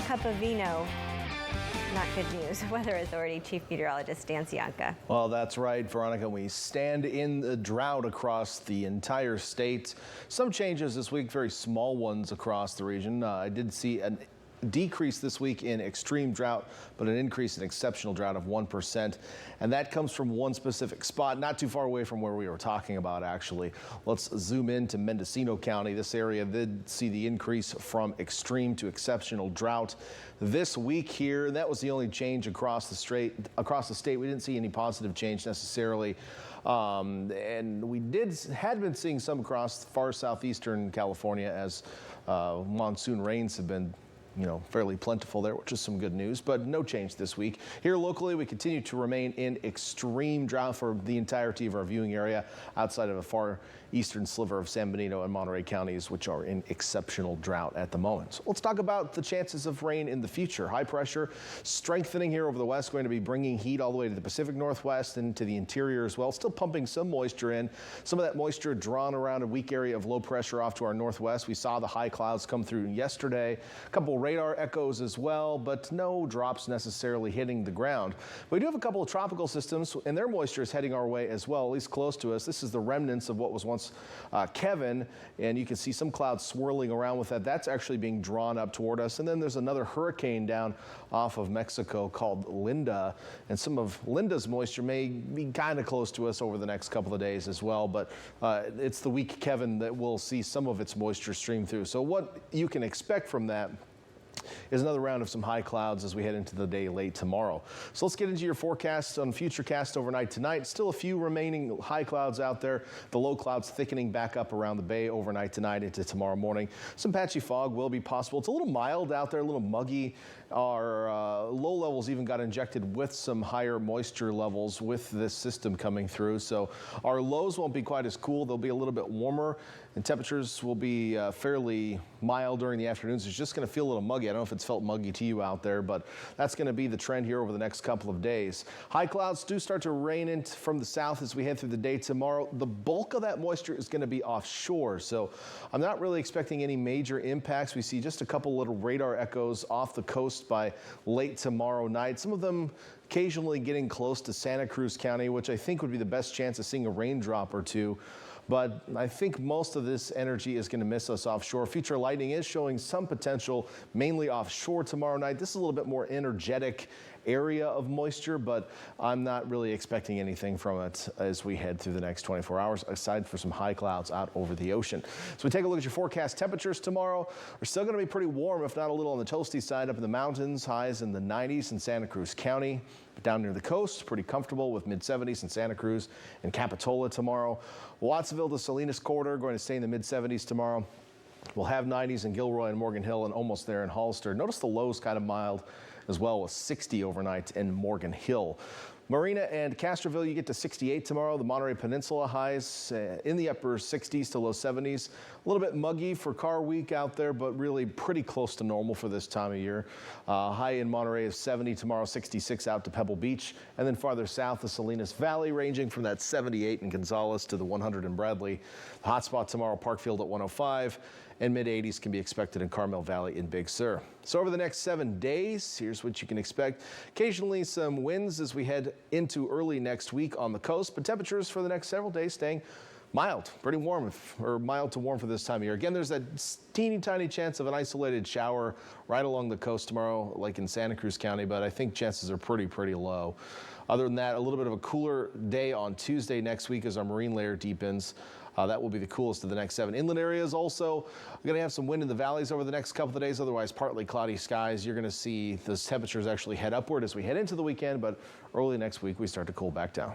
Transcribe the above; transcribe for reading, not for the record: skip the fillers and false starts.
cup of vino. Not good news. Weather Authority Chief Meteorologist Dan Cianca. Well, that's right, Veronica. We stand in the drought across the entire state. Some changes this week, very small ones across the region. I did see a decrease this week in extreme drought, but an increase in exceptional drought of 1%. And that comes from one specific spot, not too far away from where we were talking about, actually. Let's zoom in to Mendocino County. This area did see the increase from extreme to exceptional drought this week here. That was the only change across the state. We didn't see any positive change necessarily. And we had been seeing some across far southeastern California as monsoon rains have been fairly plentiful there, which is some good news, but no change this week. Here locally, we continue to remain in extreme drought for the entirety of our viewing area outside of a far eastern sliver of San Benito and Monterey counties, which are in exceptional drought at the moment. So let's talk about the chances of rain in the future. High pressure strengthening here over the west, going to be bringing heat all the way to the Pacific Northwest and to the interior as well. Still pumping some moisture in. Some of that moisture drawn around a weak area of low pressure off to our northwest. We saw the high clouds come through yesterday. A couple radar echoes as well, but no drops necessarily hitting the ground. We do have a couple of tropical systems, and their moisture is heading our way as well, at least close to us. This is the remnants of what was once Kevin, and you can see some clouds swirling around with that. That's actually being drawn up toward us. And then there's another hurricane down off of Mexico called Linda, and some of Linda's moisture may be kind of close to us over the next couple of days as well, but it's the weak Kevin that will see some of its moisture stream through. So what you can expect from that is another round of some high clouds as we head into the day late tomorrow. So let's get into your forecast on FUTURECAST overnight tonight. Still a few remaining high clouds out there. The low clouds thickening back up around the bay overnight tonight into tomorrow morning. Some patchy fog will be possible. It's a little mild out there, a little muggy. Our low levels even got injected with some higher moisture levels with this system coming through. So our lows won't be quite as cool. They'll be a little bit warmer, and temperatures will be fairly mild during the afternoons. It's just going to feel a little muggy. I don't know if it's felt muggy to you out there, but that's going to be the trend here over the next couple of days. High clouds do start to rain in from the south as we head through the day tomorrow. The bulk of that moisture is going to be offshore, so I'm not really expecting any major impacts. We see just a couple little radar echoes off the coast by late tomorrow night. Some of them occasionally getting close to Santa Cruz County, which I think would be the best chance of seeing a raindrop or two. But I think most of this energy is going to miss us offshore. Future lightning is showing some potential, mainly offshore tomorrow night. This is a little bit more energetic area of moisture, but I'm not really expecting anything from it as we head through the next 24 hours, aside for some high clouds out over the ocean. So we take a look at your forecast temperatures tomorrow. We're still going to be pretty warm, if not a little on the toasty side up in the mountains. Highs in the 90s in Santa Cruz County. But down near the coast, pretty comfortable with mid-70s in Santa Cruz and Capitola tomorrow. Wattsville to Salinas corridor going to stay in the mid-70s tomorrow. We'll have 90s in Gilroy and Morgan Hill and almost there in Hollister. Notice the lows kind of mild as well, with 60 overnight in Morgan Hill. Marina and Castroville, you get to 68 tomorrow. The Monterey Peninsula highs in the upper 60s to low 70s. A little bit muggy for car week out there, but really pretty close to normal for this time of year. High in Monterey is 70 tomorrow, 66 out to Pebble Beach. And then farther south, the Salinas Valley, ranging from that 78 in Gonzales to the 100 in Bradley. The hot spot tomorrow, Parkfield at 105. And mid-80s can be expected in Carmel Valley in Big Sur. So over the next 7 days, here's what you can expect. Occasionally some winds as we head into early next week on the coast, but temperatures for the next several days staying mild, pretty warm, or mild to warm for this time of year. Again, there's that teeny tiny chance of an isolated shower right along the coast tomorrow, like in Santa Cruz County, but I think chances are pretty low. Other than that, a little bit of a cooler day on Tuesday next week as our marine layer deepens. That will be the coolest of the next 7. Inland areas also going to have some wind in the valleys over the next couple of days. Otherwise, partly cloudy skies. You're going to see those temperatures actually head upward as we head into the weekend, but early next week we start to cool back down.